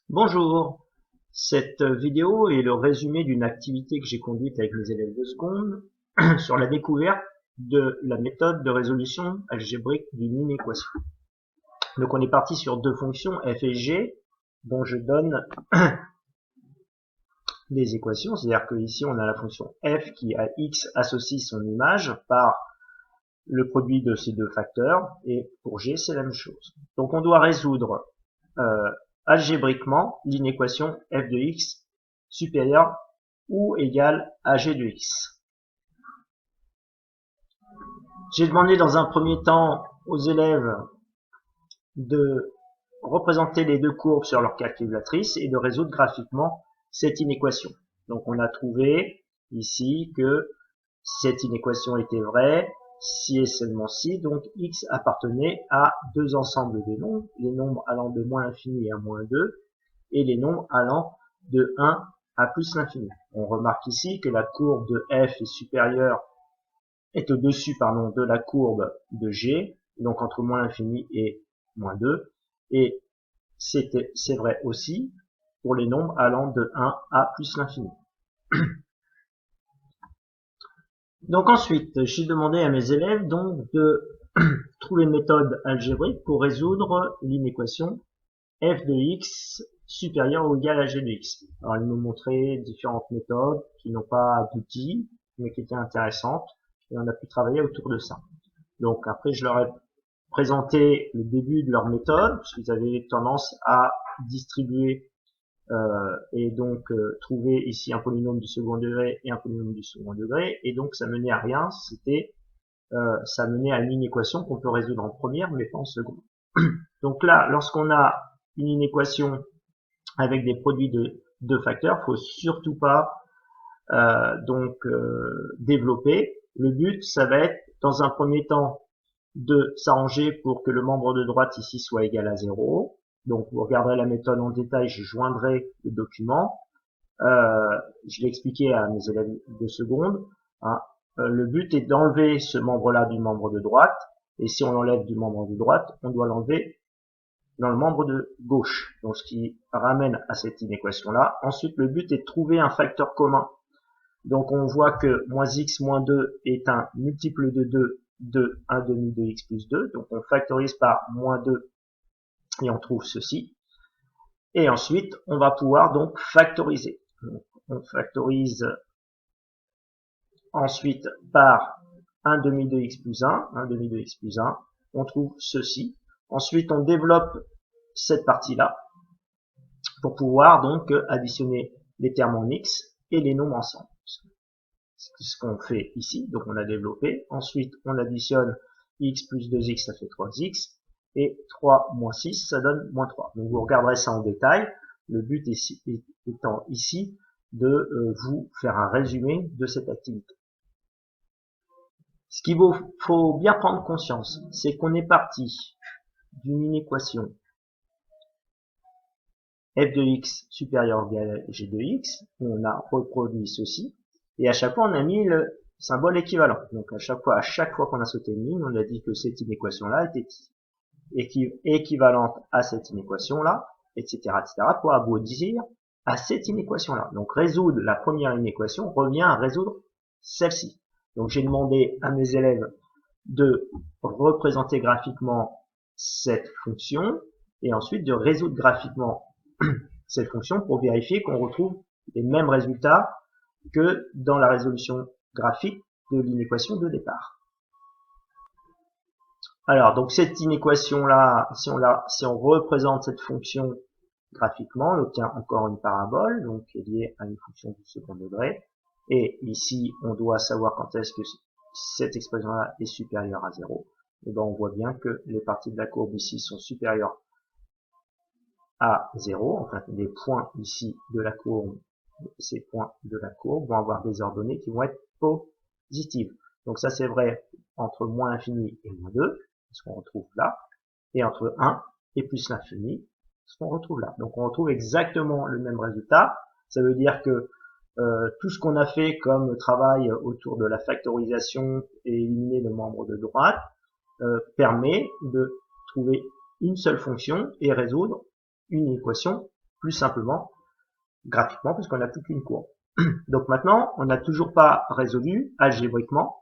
Bonjour, cette vidéo est le résumé d'une activité que j'ai conduite avec mes élèves de seconde sur la découverte de la méthode de résolution algébrique d'une inéquation. Donc on est parti sur deux fonctions f et g dont je donne des équations, c'est-à-dire que ici on a la fonction f qui à x associe son image par le produit de ces deux facteurs, et pour g c'est la même chose. Donc on doit résoudre algébriquement l'inéquation f de x supérieur ou égal à g de x. J'ai demandé dans un premier temps aux élèves de représenter les deux courbes sur leur calculatrice et de résoudre graphiquement cette inéquation. Donc on a trouvé ici que cette inéquation était vraie si et seulement si donc x appartenait à deux ensembles de nombres, les nombres allant de moins l'infini à moins 2 et les nombres allant de 1 à plus l'infini. On remarque ici que la courbe de f est au-dessus de la courbe de g, donc entre moins l'infini et moins 2, et c'est vrai aussi pour les nombres allant de 1 à plus l'infini. Donc ensuite, j'ai demandé à mes élèves donc de trouver une méthode algébrique pour résoudre l'inéquation f de x supérieur ou égal à g de x. Alors ils m'ont montré différentes méthodes qui n'ont pas abouti, mais qui étaient intéressantes, et on a pu travailler autour de ça. Donc après je leur ai présenté le début de leur méthode, puisqu'ils avaient tendance à distribuer et donc trouver ici un polynôme du second degré et un polynôme du second degré, et donc ça menait à rien, ça menait à une inéquation qu'on peut résoudre en première mais pas en seconde. Donc là, lorsqu'on a une inéquation avec des produits de deux facteurs, faut surtout pas développer. Le but, ça va être dans un premier temps de s'arranger pour que le membre de droite ici soit égal à 0. Donc vous regarderez la méthode en détail, je joindrai le document. Je l'ai expliqué à mes élèves de seconde. Hein. Le but est d'enlever ce membre-là du membre de droite, et si on l'enlève du membre de droite, on doit l'enlever dans le membre de gauche. Donc ce qui ramène à cette inéquation-là. Ensuite, le but est de trouver un facteur commun. Donc on voit que moins x moins 2 est un multiple de 2 de 1 demi de x plus 2. Donc on factorise par moins 2 et on trouve ceci. Et ensuite, on va pouvoir donc factoriser. Donc, on factorise ensuite par 1 demi de x plus 1, 1 demi de x plus 1. On trouve ceci. Ensuite, on développe cette partie-là pour pouvoir donc additionner les termes en x et les nombres ensemble. C'est ce qu'on fait ici. Donc on a développé. Ensuite, on additionne x plus 2x, ça fait 3x. Et 3 moins 6, ça donne moins 3. Donc vous regarderez ça en détail. Le but étant ici de vous faire un résumé de cette activité. Ce qu'il faut bien prendre conscience, c'est qu'on est parti d'une inéquation f de x supérieur ou égal à g de x, où on a reproduit ceci, et à chaque fois on a mis le symbole équivalent. Donc à chaque fois qu'on a sauté une ligne, on a dit que cette inéquation-là était équivalente à cette inéquation-là, etc., pour aboutir à cette inéquation-là. Donc résoudre la première inéquation revient à résoudre celle-ci. Donc j'ai demandé à mes élèves de représenter graphiquement cette fonction et ensuite de résoudre graphiquement cette fonction pour vérifier qu'on retrouve les mêmes résultats que dans la résolution graphique de l'inéquation de départ. Alors, donc cette inéquation-là, si on représente cette fonction graphiquement, on obtient encore une parabole, donc qui est liée à une fonction du second degré. Et ici, on doit savoir quand est-ce que cette expression-là est supérieure à 0. Et ben, on voit bien que les parties de la courbe ici sont supérieures à 0. Enfin, les points ici de la courbe, ces points de la courbe vont avoir des ordonnées qui vont être positives. Donc ça, c'est vrai entre moins l'infini et moins 2, ce qu'on retrouve là, et entre 1 et plus l'infini, ce qu'on retrouve là. Donc on retrouve exactement le même résultat. Ça veut dire que tout ce qu'on a fait comme travail autour de la factorisation et éliminer le membre de droite permet de trouver une seule fonction et résoudre une équation plus simplement graphiquement puisqu'on n'a plus qu'une courbe. Donc maintenant, on n'a toujours pas résolu algébriquement,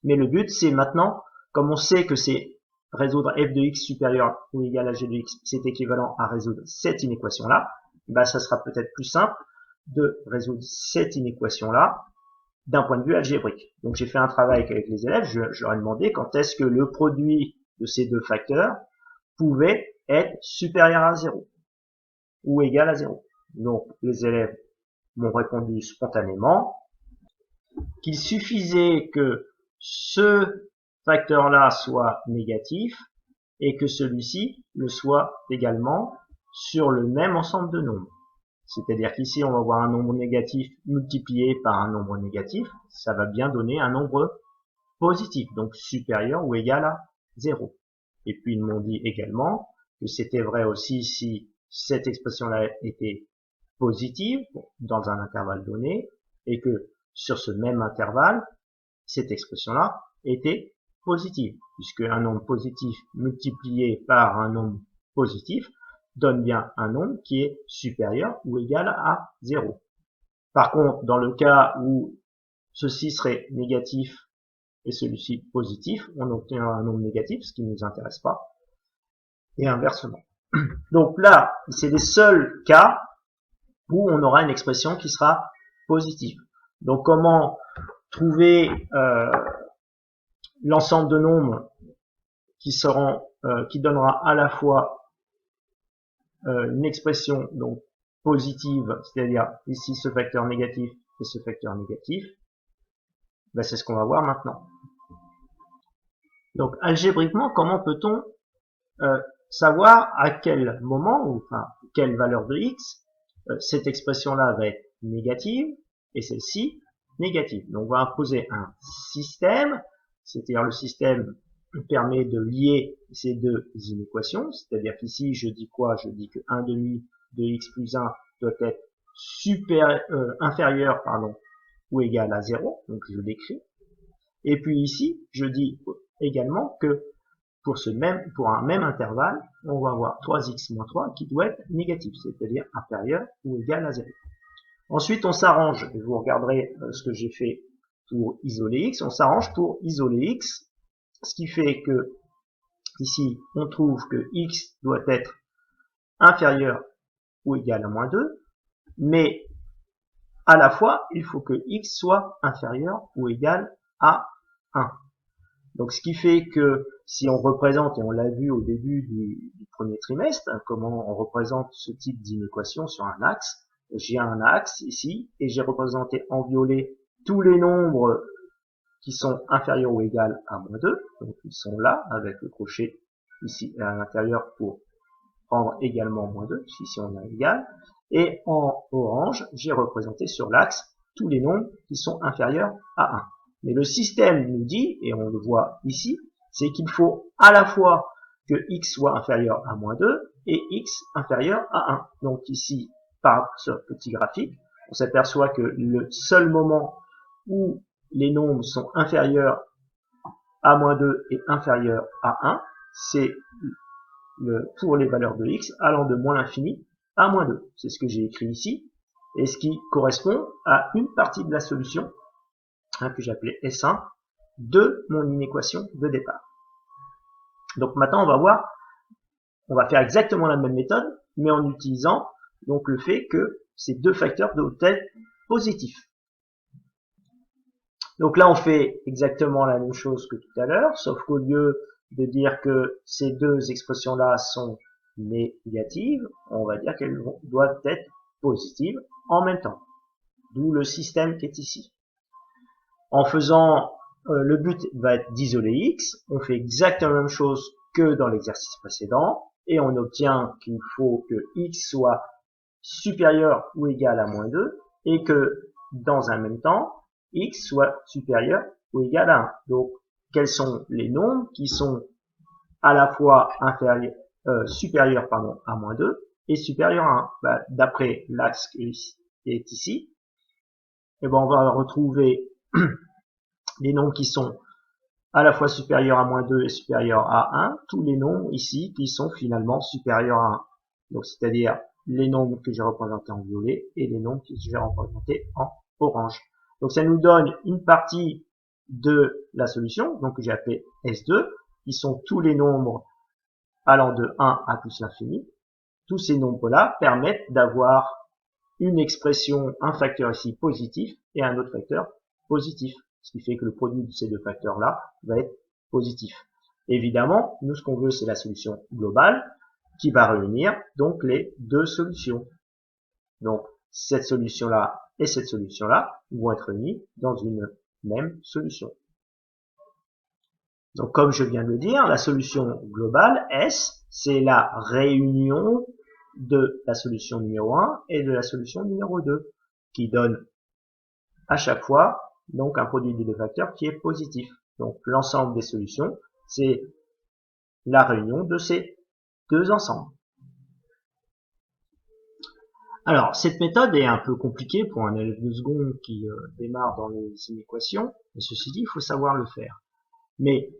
mais le but c'est maintenant, comme on sait que c'est résoudre f de x supérieur ou égal à g de x, c'est équivalent à résoudre cette inéquation-là, bah ça sera peut-être plus simple de résoudre cette inéquation-là d'un point de vue algébrique. Donc j'ai fait un travail avec les élèves, je leur ai demandé quand est-ce que le produit de ces deux facteurs pouvait être supérieur à 0 ou égal à 0. Donc les élèves m'ont répondu spontanément qu'il suffisait que ce facteur-là soit négatif et que celui-ci le soit également sur le même ensemble de nombres. C'est-à-dire qu'ici, on va voir un nombre négatif multiplié par un nombre négatif, ça va bien donner un nombre positif, donc supérieur ou égal à 0. Et puis, ils m'ont dit également que c'était vrai aussi si cette expression-là était positive dans un intervalle donné, et que sur ce même intervalle, cette expression-là était positive, puisque un nombre positif multiplié par un nombre positif donne bien un nombre qui est supérieur ou égal à 0. Par contre, dans le cas où ceci serait négatif et celui-ci positif, on obtient un nombre négatif, ce qui ne nous intéresse pas, et inversement. Donc là, c'est les seuls cas où on aura une expression qui sera positive. Donc comment trouver l'ensemble de nombres qui donnera à la fois une expression donc positive, c'est-à-dire ici ce facteur négatif et ce facteur négatif, ben, c'est ce qu'on va voir maintenant. Donc algébriquement, comment peut-on savoir à quel moment, ou enfin quelle valeur de x, cette expression-là va être négative et celle-ci négative. Donc on va imposer un système, c'est-à-dire le système permet de lier ces deux inéquations, c'est-à-dire qu'ici je dis quoi? Je dis que 1 demi de x plus 1 doit être inférieur ou égal à 0, donc je l'écris. Et puis ici, je dis également que pour un même intervalle, on va avoir 3x moins 3 qui doit être négatif, c'est-à-dire inférieur ou égal à 0. Ensuite, on s'arrange, et vous regarderez ce que j'ai fait pour isoler x, on s'arrange pour isoler x, ce qui fait que ici, on trouve que x doit être inférieur ou égal à moins 2, mais à la fois, il faut que x soit inférieur ou égal à 1. Donc ce qui fait que si on représente, et on l'a vu au début du premier trimestre, comment on représente ce type d'inéquation sur un axe, j'ai un axe ici, et j'ai représenté en violet tous les nombres qui sont inférieurs ou égaux à moins 2, donc ils sont là, avec le crochet ici à l'intérieur pour prendre également moins 2, ici on a égal, et en orange, j'ai représenté sur l'axe tous les nombres qui sont inférieurs à 1. Mais le système nous dit, et on le voit ici, c'est qu'il faut à la fois que x soit inférieur à moins 2 et x inférieur à 1. Donc ici, par ce petit graphique, on s'aperçoit que le seul moment où les nombres sont inférieurs à moins 2 et inférieurs à 1, c'est pour les valeurs de x allant de moins l'infini à moins 2. C'est ce que j'ai écrit ici, et ce qui correspond à une partie de la solution, que j'appelais S1, de mon inéquation de départ. Donc maintenant, on va faire exactement la même méthode, mais en utilisant donc le fait que ces deux facteurs doivent être positifs. Donc là, on fait exactement la même chose que tout à l'heure, sauf qu'au lieu de dire que ces deux expressions-là sont négatives, on va dire qu'elles doivent être positives en même temps. D'où le système qui est ici. En faisant, le but va être d'isoler x, on fait exactement la même chose que dans l'exercice précédent, et on obtient qu'il faut que x soit supérieur ou égal à moins 2, et que dans un même temps, x soit supérieur ou égal à 1. Donc, quels sont les nombres qui sont à la fois supérieurs à moins 2 et supérieurs à 1? D'après l'axe qui est ici, et on va retrouver les nombres qui sont à la fois supérieurs à moins 2 et supérieurs à 1, tous les nombres ici qui sont finalement supérieurs à 1. Donc, c'est-à-dire les nombres que j'ai représentés en violet et les nombres que j'ai représentés en orange. Donc ça nous donne une partie de la solution, donc que j'ai appelé S2, qui sont tous les nombres allant de 1 à plus l'infini. Tous ces nombres-là permettent d'avoir une expression, un facteur ici positif et un autre facteur positif, ce qui fait que le produit de ces deux facteurs-là va être positif. Évidemment, nous ce qu'on veut c'est la solution globale qui va réunir donc les deux solutions. Donc cette solution-là et cette solution-là vont être réunies dans une même solution. Donc comme je viens de le dire, la solution globale S, c'est la réunion de la solution numéro 1 et de la solution numéro 2, qui donne à chaque fois donc un produit des deux facteurs qui est positif. Donc l'ensemble des solutions, c'est la réunion de ces deux ensembles. Alors, cette méthode est un peu compliquée pour un élève de seconde qui démarre dans les inéquations, mais ceci dit, il faut savoir le faire. Mais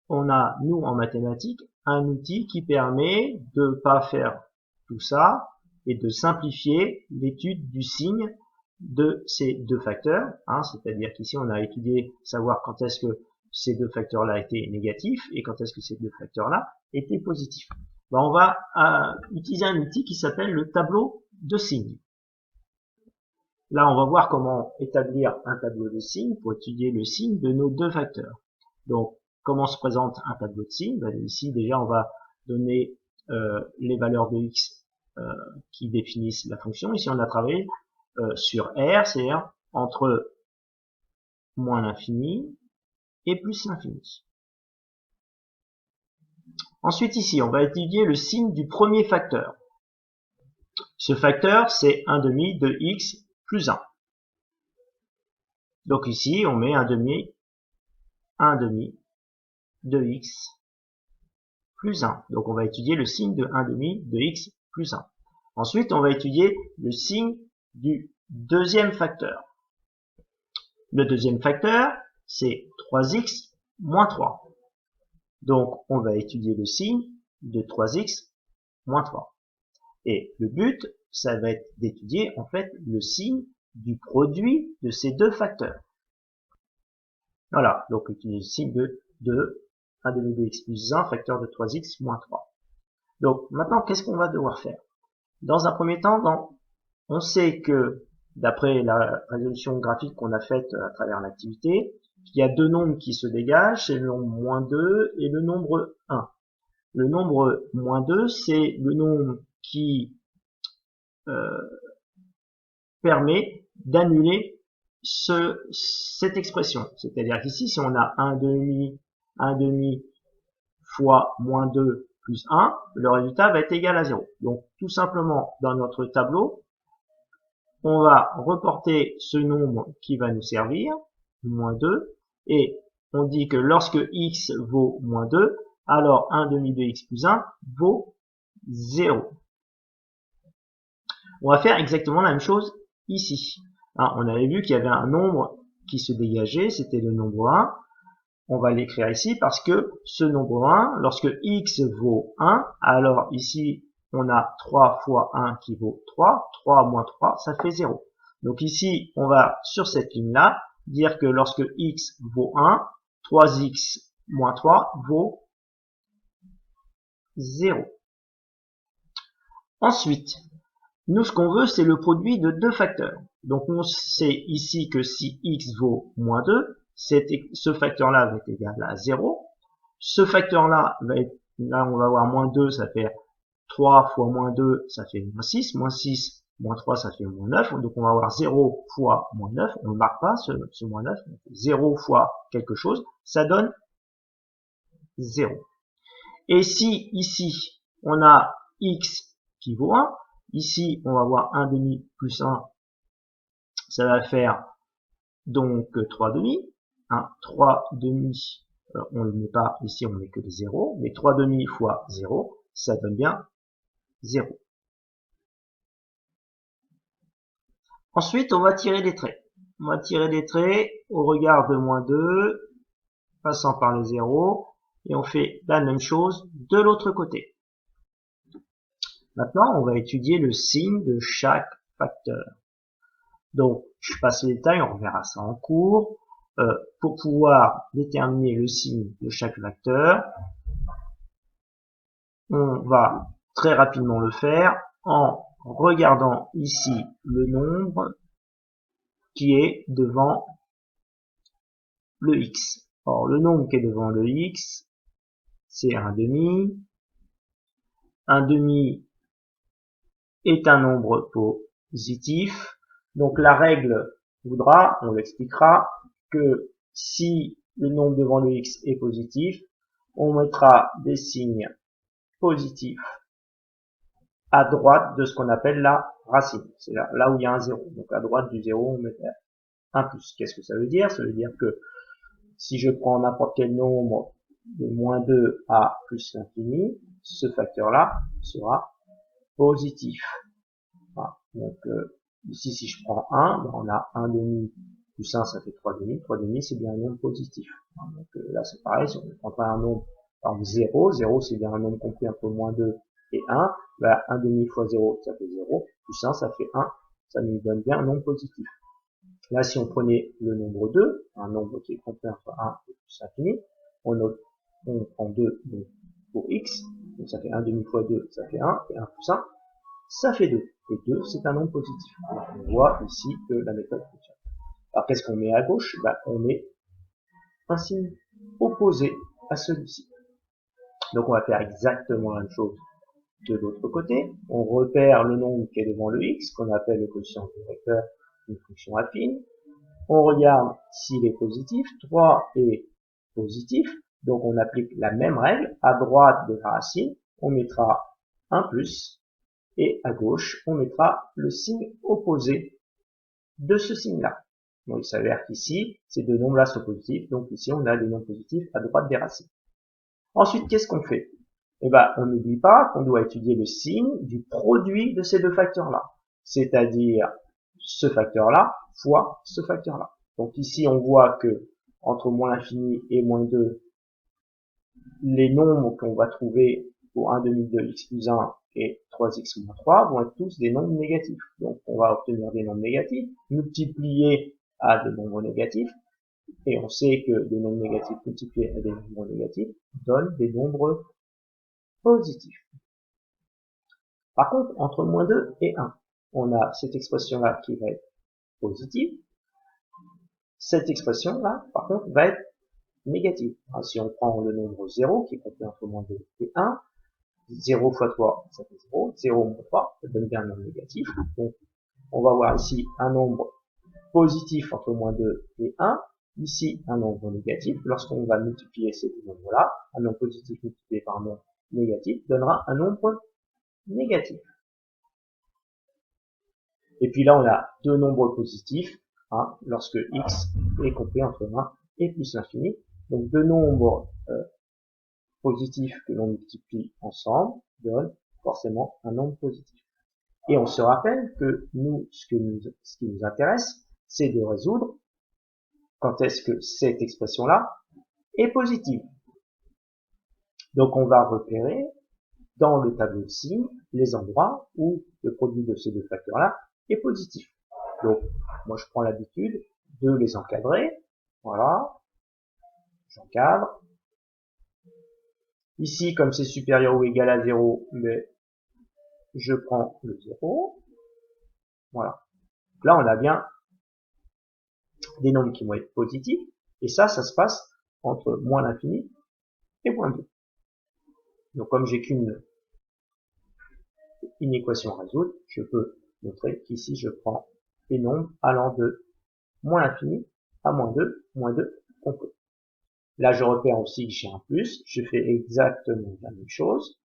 on a, nous, en mathématiques, un outil qui permet de pas faire tout ça et de simplifier l'étude du signe de ces deux facteurs. C'est-à-dire qu'ici, on a étudié savoir quand est-ce que ces deux facteurs-là étaient négatifs et quand est-ce que ces deux facteurs-là étaient positifs. Ben, on va utiliser un outil qui s'appelle le tableau de signes. Là, on va voir comment établir un tableau de signes pour étudier le signe de nos deux facteurs. Donc, comment se présente un tableau de signes? Ben, ici, déjà, on va donner les valeurs de x qui définissent la fonction. Ici, on a travaillé sur R, c'est-à-dire entre moins l'infini et plus l'infini. Ensuite, ici, on va étudier le signe du premier facteur. Ce facteur, c'est 1/2 de x plus 1. Donc ici, on met 1/2 de x plus 1. Donc on va étudier le signe de 1/2 de x plus 1. Ensuite, on va étudier le signe du deuxième facteur. Le deuxième facteur, c'est 3x moins 3. Donc on va étudier le signe de 3x moins 3. Et le but, ça va être d'étudier en fait le signe du produit de ces deux facteurs. Voilà, donc utiliser le signe de 1/2 de x plus 1, facteur de 3x moins 3. Donc maintenant, qu'est-ce qu'on va devoir faire? Dans un premier temps, on sait que, d'après la résolution graphique qu'on a faite à travers l'activité, il y a deux nombres qui se dégagent, c'est le nombre moins 2 et le nombre 1. Le nombre moins 2, c'est le nombre qui permet d'annuler cette expression. C'est-à-dire qu'ici, si on a 1/2 fois moins 2 plus 1, le résultat va être égal à 0. Donc, tout simplement, dans notre tableau, on va reporter ce nombre qui va nous servir, moins 2, et on dit que lorsque x vaut moins 2, alors 1/2 de x plus 1 vaut 0. On va faire exactement la même chose ici. On avait vu qu'il y avait un nombre qui se dégageait, c'était le nombre 1. On va l'écrire ici parce que ce nombre 1, lorsque x vaut 1, alors ici on a 3 fois 1 qui vaut 3, 3 moins 3, ça fait 0. Donc ici, on va sur cette ligne-là dire que lorsque x vaut 1, 3x moins 3 vaut 0. Ensuite, nous, ce qu'on veut, c'est le produit de deux facteurs. Donc, on sait ici que si x vaut moins 2, ce facteur-là va être égal à 0. Ce facteur-là va être, là, on va avoir moins 2, ça fait 3 fois moins 2, ça fait moins 6. Moins 6, moins 3, ça fait moins 9. Donc, on va avoir 0 fois moins 9. On ne marque pas ce moins 9. 0 fois quelque chose, ça donne 0. Et si, ici, on a x qui vaut 1, ici, on va avoir 1/2 plus 1, ça va faire donc 3/2. 3/2, on ne le met pas ici, on met que les 0, mais 3/2 fois 0, ça donne bien 0. Ensuite, on va tirer des traits. On va tirer des traits au regard de moins 2, passant par les 0, et on fait la même chose de l'autre côté. Maintenant, on va étudier le signe de chaque facteur. Donc, je passe les détails, on verra ça en cours. Pour pouvoir déterminer le signe de chaque facteur, on va très rapidement le faire en regardant ici le nombre qui est devant le x. Or, le nombre qui est devant le x, c'est 1/2. 1/2 est un nombre positif. Donc la règle voudra, on l'expliquera, que si le nombre devant le x est positif, on mettra des signes positifs à droite de ce qu'on appelle la racine. C'est là où il y a un 0. Donc à droite du 0, on met un plus. Qu'est-ce que ça veut dire? Ça veut dire que si je prends n'importe quel nombre de moins 2 à plus l'infini, ce facteur-là sera positif. Voilà. Donc ici, si je prends 1, ben on a 1/2 plus 1, ça fait 3/2. 3/2, c'est bien un nombre positif. Donc là, c'est pareil, si on prend un nombre, par exemple 0, 0 c'est bien un nombre compris entre moins 2 et 1, ben 1/2 fois 0, ça fait 0, plus 1, ça fait 1, ça nous donne bien un nombre positif. Là, si on prenait le nombre 2, un nombre qui est compris entre 1 et plus l'infini, on prend 2 donc, pour x, donc ça fait 1/2 fois 2, ça fait 1, et 1 plus 1, ça fait 2. Et 2, c'est un nombre positif. Alors, on voit ici que la méthode fonctionne. Alors, qu'est-ce qu'on met à gauche? Ben, on met un signe opposé à celui-ci. Donc, on va faire exactement la même chose de l'autre côté. On repère le nombre qui est devant le x, qu'on appelle le quotient du vecteur, une fonction affine. On regarde s'il est positif. 3 est positif. Donc, on applique la même règle. À droite de la racine, on mettra un plus. Et à gauche, on mettra le signe opposé de ce signe-là. Donc, il s'avère qu'ici, ces deux nombres-là sont positifs. Donc, ici, on a des nombres positifs à droite des racines. Ensuite, qu'est-ce qu'on fait? Eh ben, on n'oublie pas qu'on doit étudier le signe du produit de ces deux facteurs-là. C'est-à-dire ce facteur-là fois ce facteur-là. Donc, ici, on voit que entre moins l'infini et moins 2, les nombres qu'on va trouver pour 1/2 de x plus 1 et 3x moins 3 vont être tous des nombres négatifs. Donc on va obtenir des nombres négatifs, multipliés à des nombres négatifs, et on sait que des nombres négatifs multipliés à des nombres négatifs donnent des nombres positifs. Par contre, entre moins 2 et 1, on a cette expression-là qui va être positive. Cette expression-là, par contre, va être négative. Alors, si on prend le nombre 0, qui est compris entre moins 2 et 1, 0 fois 3, ça fait 0. 0 moins 3, ça donne bien un nombre négatif. Donc, on va voir ici un nombre positif entre moins 2 et 1. Ici, un nombre négatif. Lorsqu'on va multiplier ces deux nombres-là, un nombre positif multiplié par un nombre négatif donnera un nombre négatif. Et puis là, on a deux nombres positifs, hein, lorsque x est compris entre 1 et plus l'infini. Donc, deux nombres positifs que l'on multiplie ensemble donne forcément un nombre positif. Et on se rappelle que nous, ce qui nous intéresse, c'est de résoudre quand est-ce que cette expression-là est positive. Donc on va repérer dans le tableau de signes les endroits où le produit de ces deux facteurs-là est positif. Donc moi je prends l'habitude de les encadrer. Voilà, j'encadre. Ici, comme c'est supérieur ou égal à 0, mais je prends le 0. Voilà. Là, on a bien des nombres qui vont être positifs. Et ça se passe entre moins l'infini et moins 2. Donc, comme j'ai qu'une équation à résoudre, je peux montrer qu'ici, je prends les nombres allant de moins l'infini à moins 2 compris. Là, je repère aussi que j'ai un plus. Je fais exactement la même chose.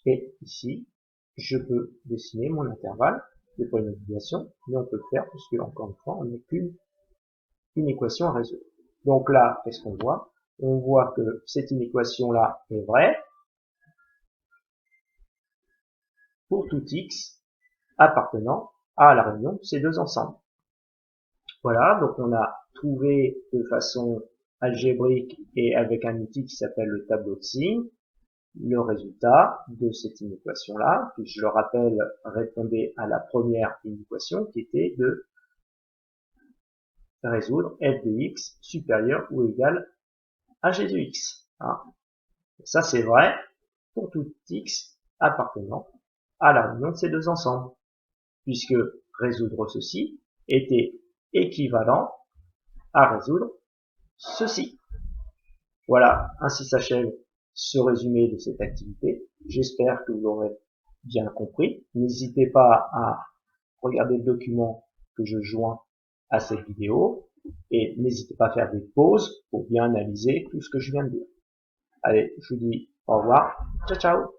Et ici, je peux dessiner mon intervalle. C'est pas une obligation, mais on peut le faire parce que, encore une fois, on n'a qu'une équation à résoudre. Donc là, qu'est-ce qu'on voit? On voit que cette inéquation-là est vraie pour tout x appartenant à la réunion de ces deux ensembles. Voilà, donc on a trouvé de façon algébrique et avec un outil qui s'appelle le tableau de signes le résultat de cette inéquation-là, qui, je le rappelle, répondait à la première inéquation qui était de résoudre f de x supérieur ou égal à g de x. Hein. Ça, c'est vrai pour tout x appartenant à la union de ces deux ensembles, puisque résoudre ceci était équivalent à résoudre ceci. Voilà, ainsi s'achève ce résumé de cette activité. J'espère que vous l'aurez bien compris. N'hésitez pas à regarder le document que je joins à cette vidéo et n'hésitez pas à faire des pauses pour bien analyser tout ce que je viens de dire. Allez, je vous dis au revoir. Ciao, ciao.